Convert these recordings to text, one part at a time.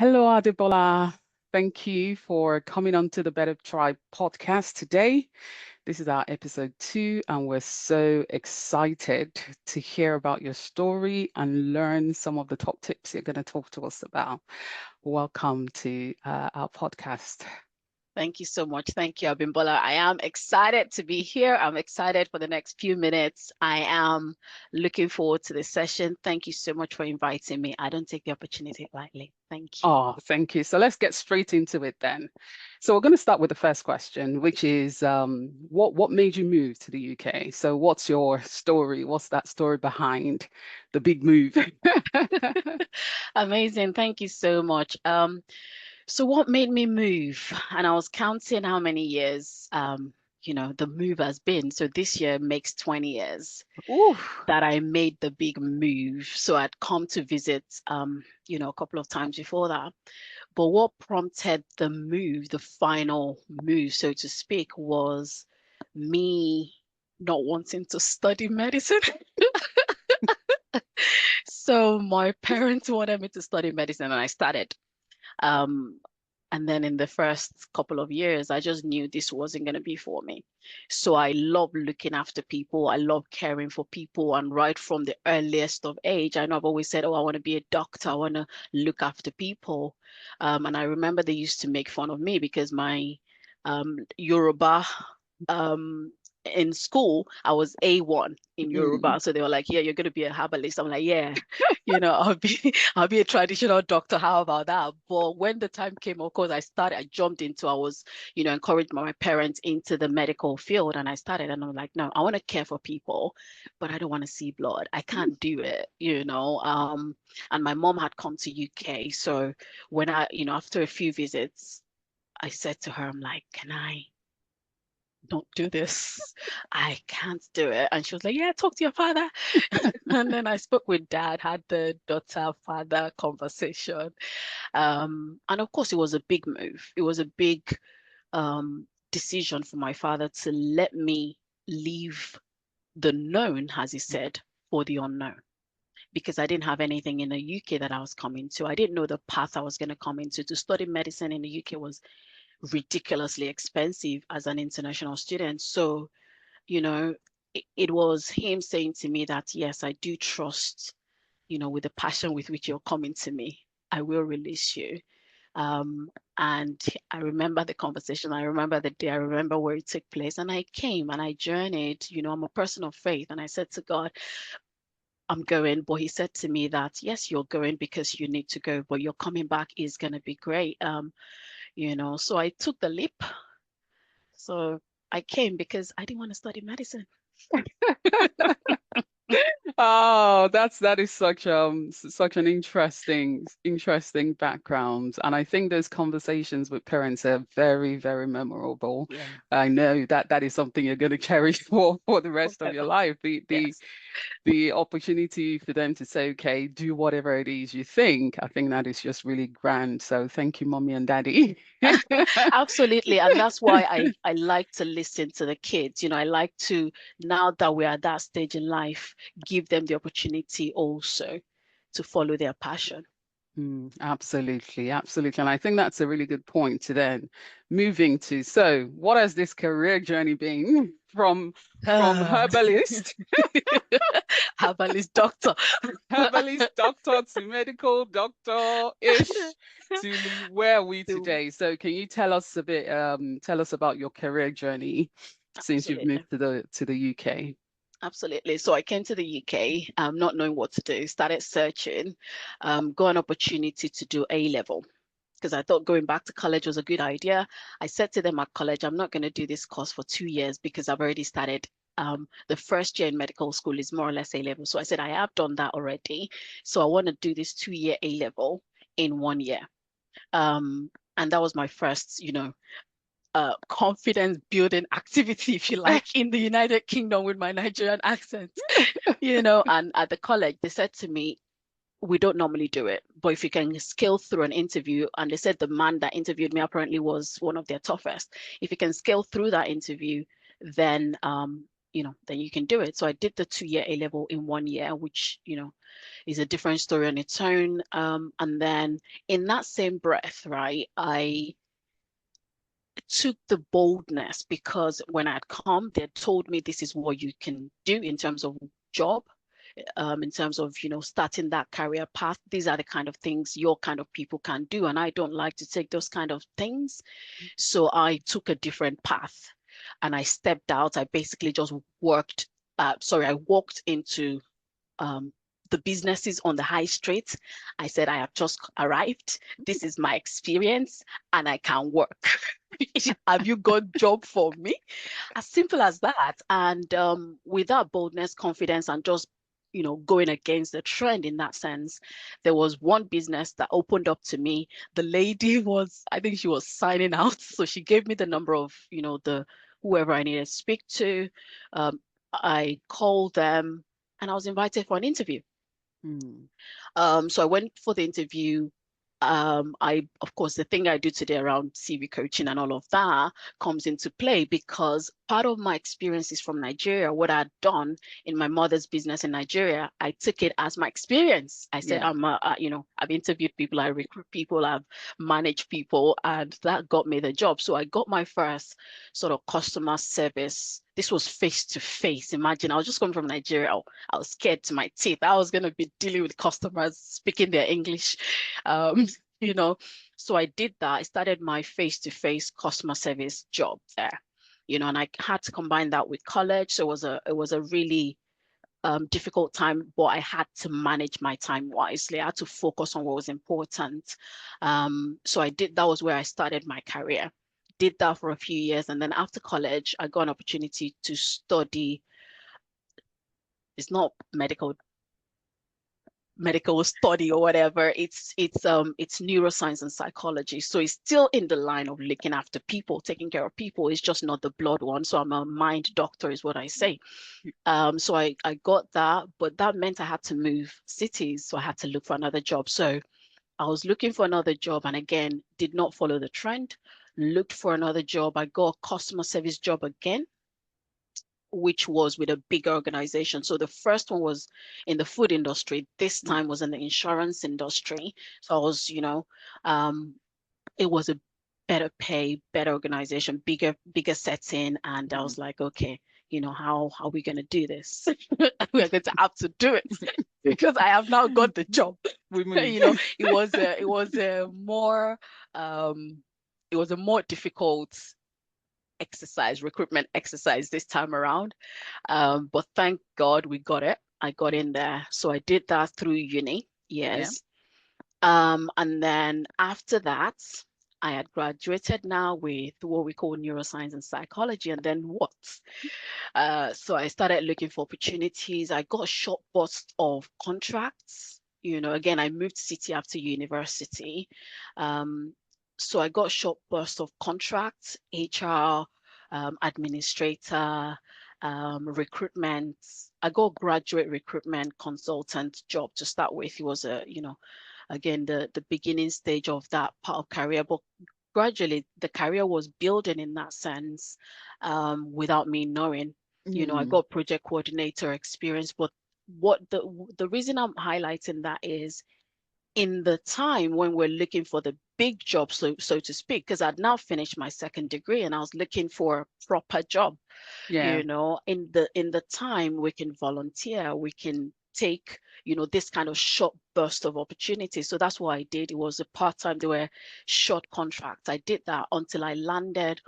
Hello, Adebola. Thank you for coming on to the Better Tribe podcast today. This is our episode 2, and we're so excited to hear about your story and learn some of the top tips you're going to talk to us about. Welcome to our podcast. Thank you so much. Thank you, Abimbola. I am excited to be here. I'm excited for the next few minutes. I am looking forward to this session. Thank you so much for inviting me. I don't take the opportunity lightly. Thank you. Oh, thank you. So let's get straight into it then. So we're going to start with the first question, which is what made you move to the UK? So what's your story? What's that story behind the big move? Amazing. Thank you so much. So what made me move? And I was counting how many years the move has been. So this year makes 20 years Ooh. that I made the big move. So I'd come to visit a couple of times before that. But what prompted the move, the final move, so to speak, was me not wanting to study medicine. So my parents wanted me to study medicine, and I started. Um, and then in the first couple of years, I just knew this wasn't going to be for me. So I love looking after people. I love caring for people. And right from the earliest of age, I know I've always said, oh, I want to be a doctor. I want to look after people. And I remember they used to make fun of me because my Yoruba in school, I was A1 in Mm. Yoruba. So they were like, yeah, you're going to be a herbalist. I'm like, yeah, I'll be a traditional doctor. How about that? But when the time came, of course, I jumped into, I was, encouraged by my parents into the medical field. And I started, and I'm like, no, I want to care for people, but I don't want to see blood. I can't do it. And my mom had come to UK. So when after a few visits, I said to her, I'm like, can I don't do this? I can't do it. And she was like, yeah, talk to your father. And then I spoke with dad, had the daughter-father conversation. And of course, it was a big move. It was a big decision for my father to let me leave the known, as he said, for the unknown. Because I didn't have anything in the UK that I was coming to. I didn't know the path I was going to come into. To study medicine in the UK was ridiculously expensive as an international student. So, it was him saying to me that, yes, I do trust, with the passion with which you're coming to me, I will release you. Um, and I remember the conversation. I remember the day. I remember where it took place. And I came and I journeyed. I'm a person of faith. And I said to God, I'm going. But he said to me that, yes, you're going because you need to go, but your coming back is going to be great. So I took the leap. So I came because I didn't want to study medicine. Oh, that is such an interesting background. And I think those conversations with parents are very, very memorable. Yeah, I know that is something you're going to cherish for the rest of your forever. life. Yes. The opportunity for them to say, okay, do whatever it is you think, I think that is just really grand. So thank you, mommy and daddy. Absolutely. And that's why I like to listen to the kids. I like to, now that we're at that stage in life, give them the opportunity also to follow their passion. Absolutely, absolutely. And I think that's a really good point to then moving to. So, what has this career journey been from Ah. herbalist, Herbalist doctor. herbalist doctor to medical doctor-ish to where are we So, today? So, can you tell us a bit, tell us about your career journey since you've absolutely. moved to the UK? Absolutely. So I came to the UK, not knowing what to do, started searching, got an opportunity to do A level because I thought going back to college was a good idea. I said to them at college, I'm not going to do this course for 2 years because I've already started. The first year in medical school is more or less A level. So I said, I have done that already. So I want to do this 2 year A level in 1 year. And that was my first, confidence building activity, if you like, in the United Kingdom with my Nigerian accent, and at the college, they said to me, we don't normally do it, but if you can scale through an interview, and they said the man that interviewed me apparently was one of their toughest. If you can scale through that interview, then then you can do it. So I did the 2-year A level in 1 year, which, is a different story on its own. And then in that same breath, right, I took the boldness, because when I had come, they had told me this is what you can do in terms of job, in terms of, starting that career path. These are the kind of things your kind of people can do. And I don't like to take those kind of things. So I took a different path and I stepped out. I basically just I walked into the businesses on the high street. I said, I have just arrived. This is my experience and I can work. Have you got job for me? As simple as that. And with that boldness, confidence, and just going against the trend in that sense, there was one business that opened up to me. The lady was, I think she was signing out. So she gave me the number of, the whoever I needed to speak to. I called them and I was invited for an interview. Mm. So I went for the interview. Of course, the thing I do today around CV coaching and all of that comes into play, because part of my experience is from Nigeria. What I'd done in my mother's business in Nigeria, I took it as my experience. I said, Yeah. I've interviewed people, I recruit people, I've managed people, and that got me the job. So I got my first sort of customer service. This was face to face. Imagine, I was just coming from Nigeria. I was scared to my teeth. I was going to be dealing with customers speaking their English. Um, you know, so I did that. I started my face-to-face customer service job there, and I had to combine that with college. So it was a really difficult time, but I had to manage my time wisely. I had to focus on what was important. So I did. That was where I started my career. Did that for a few years, and then after college, I got an opportunity to study. It's not medical study or whatever. It's neuroscience and psychology. So it's still in the line of looking after people, taking care of people. It's just not the blood one. So I'm a mind doctor, is what I say. So I got that, but that meant I had to move cities. So I had to look for another job. So I was looking for another job, and again, did not follow the trend. Looked for another job. I got a customer service job again, which was with a big organization. So the first one was in the food industry. This Mm. time was in the insurance industry. So I was, um, it was a better pay, better organization, bigger setting. And I Mm. was like, okay, how are we going to do this? We're going to have to do it because I have now got the job. We move. Um, it was a more difficult recruitment exercise this time around. But thank God we got it. I got Mm. in there. So I did that through uni Yeah. years. And then after that, I had graduated now with what we call neuroscience and psychology. And then what? So I started looking for opportunities. I got a short burst of contracts. Again, I moved city after university. Um, so I got a short burst of contracts, HR, administrator, recruitment. I got graduate recruitment consultant job to start with. It was again, the beginning stage of that part of career, but gradually the career was building in that sense, without me knowing. I Mm. got project coordinator experience, but what the reason I'm highlighting that is in the time when we're looking for the big job, so to speak, because I'd now finished my second degree and I was looking for a proper job. Yeah. In the time we can volunteer, we can take this kind of short burst of opportunity. So that's what I did. It was a part-time, they were short contracts. I did that until I landed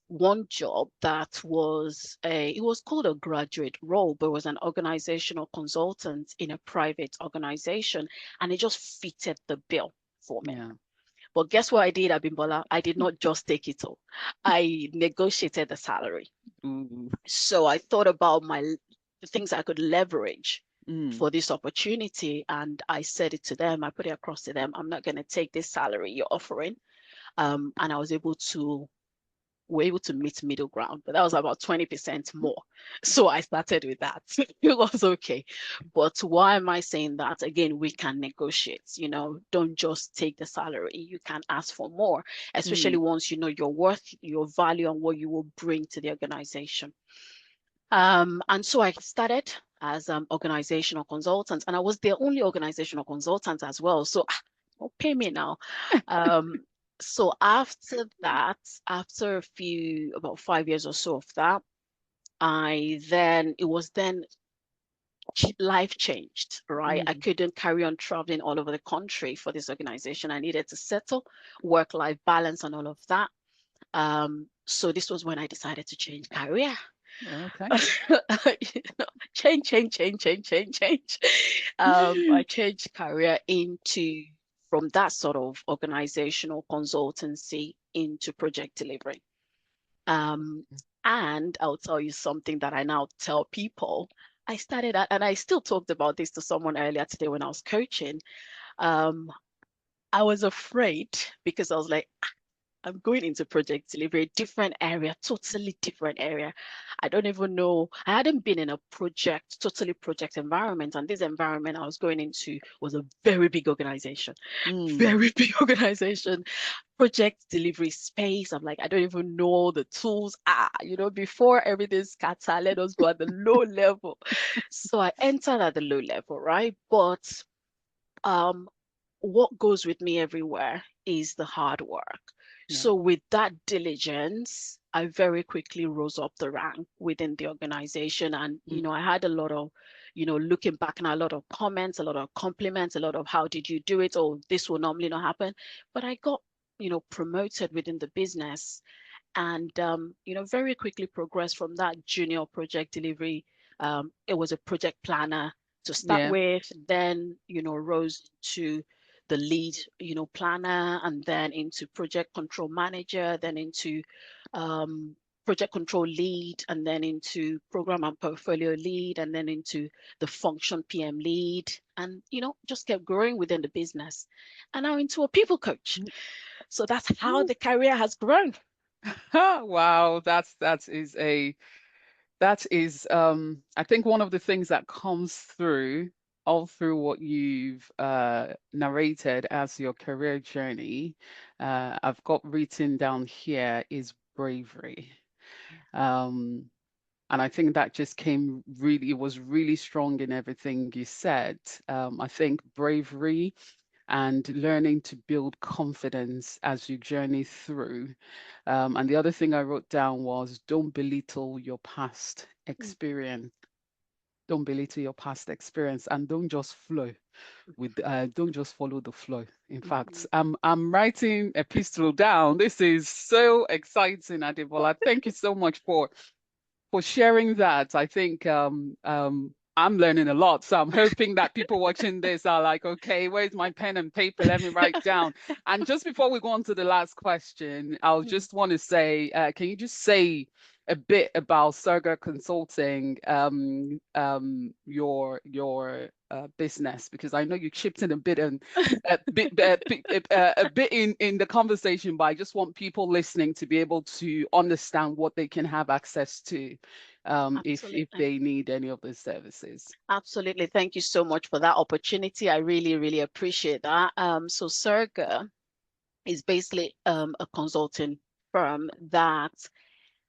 one job that was it was called a graduate role, but it was an organizational consultant in a private organization, and it just fitted the bill for me. Yeah. But guess what I did, Abimbola? I did not just take it all. I negotiated the salary. Ooh. So I thought about the things I could leverage Mm. for this opportunity, and I said it to them. I put it across to them. I'm not going to take this salary you're offering. And I was able to were able to meet middle ground, but that was about 20% more. So I started with that. It was okay. But why am I saying that? Again, we can negotiate, don't just take the salary. You can ask for more, especially Mm. once you know your worth, your value, and what you will bring to the organization. And so I started as organizational consultant, and I was the only organizational consultant as well. So don't pay me now. Um, so after that, after about 5 years or so of that, it was then life changed, right? I Mm. couldn't carry on traveling all over the country for this organization. I needed to settle, work-life balance, and all of that. So this was when I decided to change career. Okay. You know, change. I changed career into from that sort of organizational consultancy into project delivery. Um, and I'll tell you something that I now tell people. I started at, and I still talked about this to someone earlier today when I was coaching. Um, I was afraid because I was like, I'm going into project delivery, different area, totally different area. I don't even know. I hadn't been in a totally project environment. And this environment I was going into was a very big organization, Mm. very big organization, project delivery space. I'm like, I don't even know the tools. Before everything scatter, let us go at the low level. So I entered at the low level, right? But um, what goes with me everywhere is the hard work. Yeah. So with that diligence, I very quickly rose up the rank within the organization. And, Mm. I had a lot of, looking back and a lot of comments, a lot of compliments, a lot of how did you do it? Oh, this will normally not happen. But I got, promoted within the business and very quickly progressed from that junior project delivery. It was a project planner to start Yeah. with, then rose to the lead planner, and then into project control manager, then into um, project control lead, and then into program and portfolio lead, and then into the function PM lead, and just kept growing within the business, and now into a people coach. So that's how Mm. the career has grown. Wow, that is I think one of the things that comes through all through what you've narrated as your career journey, I've got written down here is bravery. Um, and I think that just it was really strong in everything you said. I think bravery and learning to build confidence as you journey through. And the other thing I wrote down was don't belittle your past Mm, experience. Don't belittle your past experience and don't just flow don't just follow the flow. In fact, mhm. I'm writing a epistle down. This is so exciting, Adebola. Thank you so much for sharing that. I think I'm learning a lot. So I'm hoping that people watching this are like, okay, where's my pen and paper? Let me write down. And just before we go on to the last question, I'll Mm. just want to say, can you just say a bit about Surgir Consulting, your business, because I know you chipped in a bit and a bit in the conversation, but I just want people listening to be able to understand what they can have access to if Absolutely. they need any of the services. Absolutely. Thank you so much for that opportunity. I really, really appreciate that. So Surga is basically a consulting firm that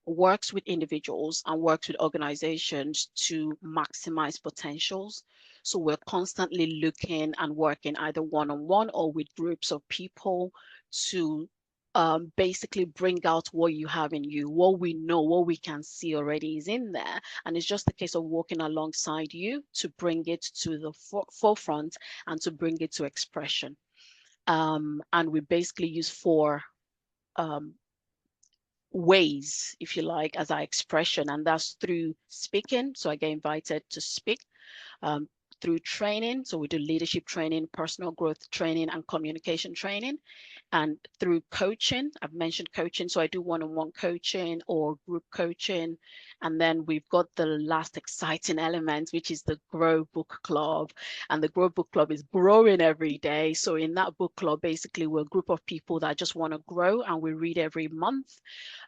works with individuals and works with organizations to maximize potentials. So we're constantly looking and working either one-on-one or with groups of people to basically bring out what you have in you, what we know, what we can see already is in there. And it's just a case of working alongside you to bring it to the forefront and to bring it to expression. And we basically use four um, ways, if you like, as our expression, and that's through speaking. So I get invited to speak, um, through training. So we do leadership training, personal growth training, and communication training. And through coaching, I've mentioned coaching. So I do one-on-one coaching or group coaching. And then we've got the last exciting element, which is the Grow Book Club. And the Grow Book Club is growing every day. So in that book club, basically, we're a group of people that just want to grow and we read every month.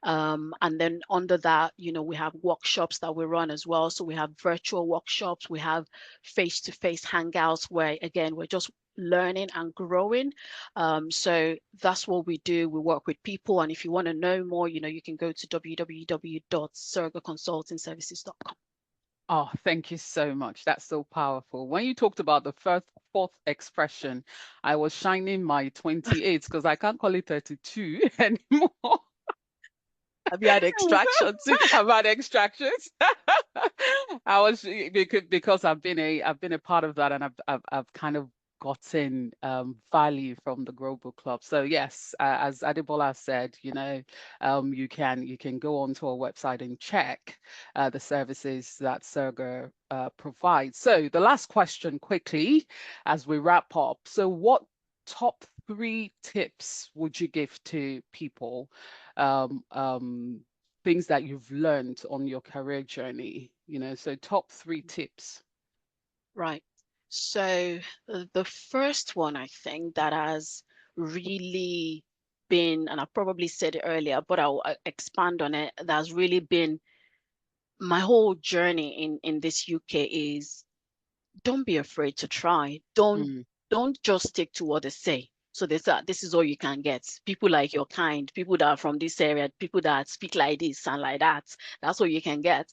And then under that, we have workshops that we run as well. So we have virtual workshops, we have face-to-face hangouts where, again, we're just learning and growing. So that's what we do. We work with people. And if you want to know more, you can go to www.surgirconsultingservices.com. Oh, thank you so much. That's so powerful. When you talked about the first fourth expression, I was shining my 28 because I can't call it 32 anymore. Have you had extraction too? I've had extractions. I was because I've been a part of that, and I've kind of gotten value from the Global Club. So yes, as Adebola said, you can go onto our website and check the services that Surgir provides. So the last question quickly as we wrap up. So what top three tips would you give to people? Um, um, Things that you've learned on your career journey, so top three tips. Right. So the first one I think that has really been, and I probably said it earlier, but I'll expand on it, that has really been my whole journey in this UK is don't be afraid to try. Mm, Don't just stick to what they say. So they say this is all you can get. People like your kind, people that are from this area, people that speak like this and like that. That's all you can get.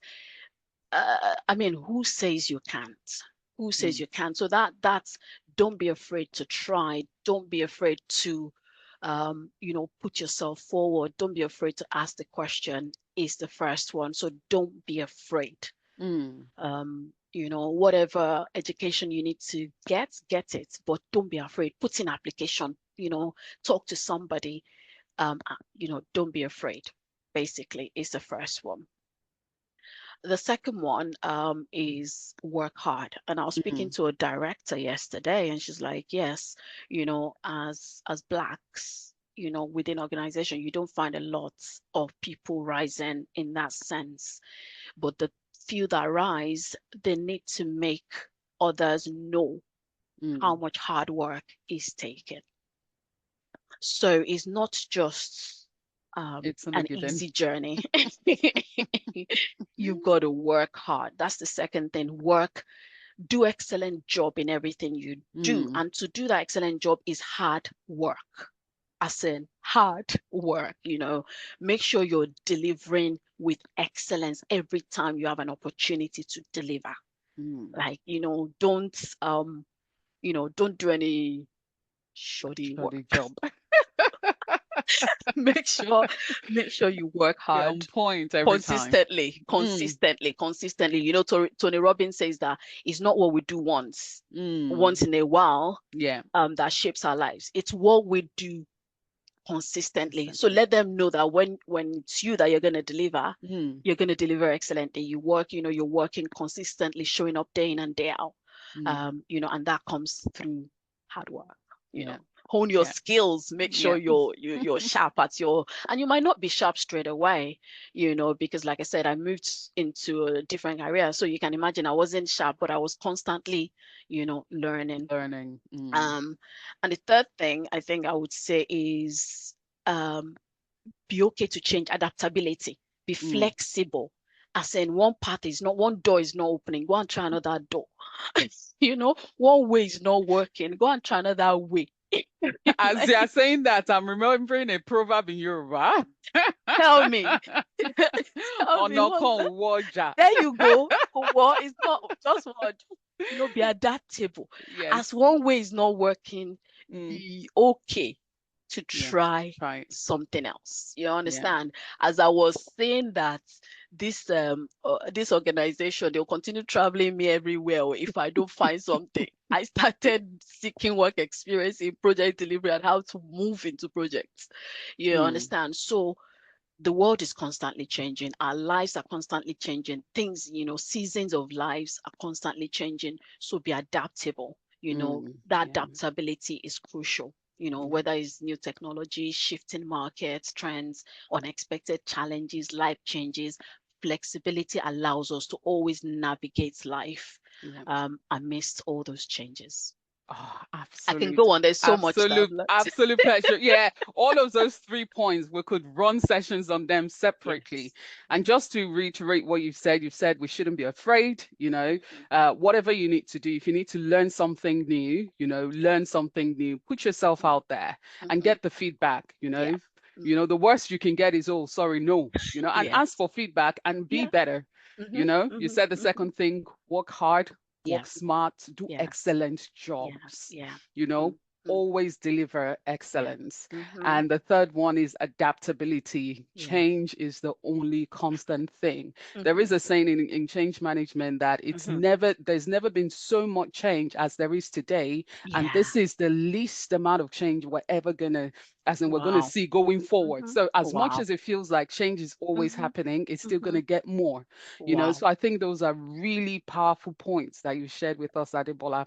I mean, who says you can't? Who says mm, you can't? So that's don't be afraid to try. Don't be afraid to put yourself forward. Don't be afraid to ask the question is the first one. So don't be afraid. mm, Whatever education you need to get it, but don't be afraid. Put in application, talk to somebody, don't be afraid, basically, is the first one. The second one is work hard. And I was speaking mm, to a director yesterday, and she's like, yes, as blacks, within organization, you don't find a lot of people rising in that sense. But the few that rise, they need to make others know how mm. much hard work is taken. So it's not just It's not a an given. easy journey. You've got to work hard. That's the second thing. Work, do excellent job in everything you do. Mm, And to do that excellent job is hard work. As in hard work, make sure you're delivering with excellence every time you have an opportunity to deliver. mm. Like, don't do any shoddy work. Shoddy job. make sure make sure you work Be hard on point every time. consistently, Mm, consistently, consistently. Tony Robbins says that it's not what we do once mm. in a while Yeah, that shapes our lives. It's what we do consistently. So consistently. let them know that when it's you that Mm, you're going to deliver excellently. You work, you're working consistently, showing up day in and day out. mm. And that comes through hard work, you Yeah, know. Hone your yeah, skills, make sure yeah. you're sharp at and you might not be sharp straight away, because like I said, I moved into a different area. So you can imagine I wasn't sharp, but I was constantly, learning. Learning. Mm, Um, and the third thing I think I would say is um, be okay to change, adaptability, be mm. flexible. As in one door is not opening, go and try another door. One way is not working, go and try another way. As you are saying that, I'm remembering a proverb in Yoruba. Tell me, tell me Ọ̀nà what's kan that? ò wọjà. There you go. What it's not just what be adaptable. Yes. As one way is not working, Mm, be okay to yeah. try Try it. something else. You Yeah. understand? As I was saying that this organization, they'll continue traveling me everywhere if I don't find something. I started seeking work experience in project delivery and how to move into projects. You Mm, understand? So the world is constantly changing. Our lives are constantly changing. Things, seasons of lives are constantly changing. So be adaptable. That yeah. adaptability is crucial. Yeah. Whether it's new technology, shifting markets, trends, unexpected challenges, life changes, flexibility allows us to always navigate life Yeah. amidst all those changes. Oh, I can go on. There's so much that I've learned. absolute pleasure. Yeah, all of those 3 points, we could run sessions on them separately. Yes. And just to reiterate what you've said we shouldn't be afraid, Mhm. whatever you need to do, if you need to learn something new, Yeah. learn something new, put yourself out there and Mm-hmm. get the feedback, Yeah. the worst you can get is, oh, sorry, no, and ask Yes. for feedback and be Yeah. better. Mm-hmm. You Mm-hmm. said the Mm-hmm. second thing, work hard, Yeah. work smart, do Yeah. excellent Yeah. jobs, Yeah. you know, Mm-hmm. always deliver Yeah. excellence. Mm-hmm. And the third one is adaptability. Yeah. Change is the only constant thing. There Mm-hmm. is a saying in change management that Mm-hmm. there's never been so much change as there is today. And Yeah. this is the least amount of change we're ever gonna, as in we're gonna Wow. see going forward. Mm-hmm. So as much Wow. as it feels like change is always Mm-hmm. happening, it's still Mm-hmm. gonna get more, Wow. So I think those are really powerful points that you shared with us, Adebola.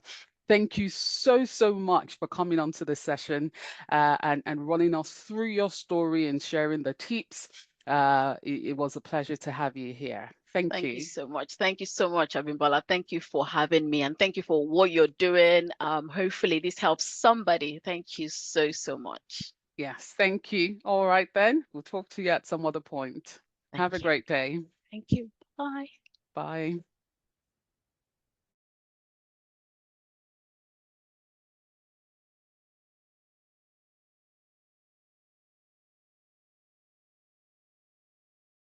Thank you so, so much for coming on to the session and running us through your story and sharing the tips. It was a pleasure to have you here. Thank Thank you you. so much. Thank you so much, Abimbola. Thank you for having me and thank you for what you're doing. Hopefully this helps somebody. Thank you so, so much. Yes, thank you. All right, then. We'll talk to you at some other point. Have a Thank you. great day. Thank you. Bye. Bye.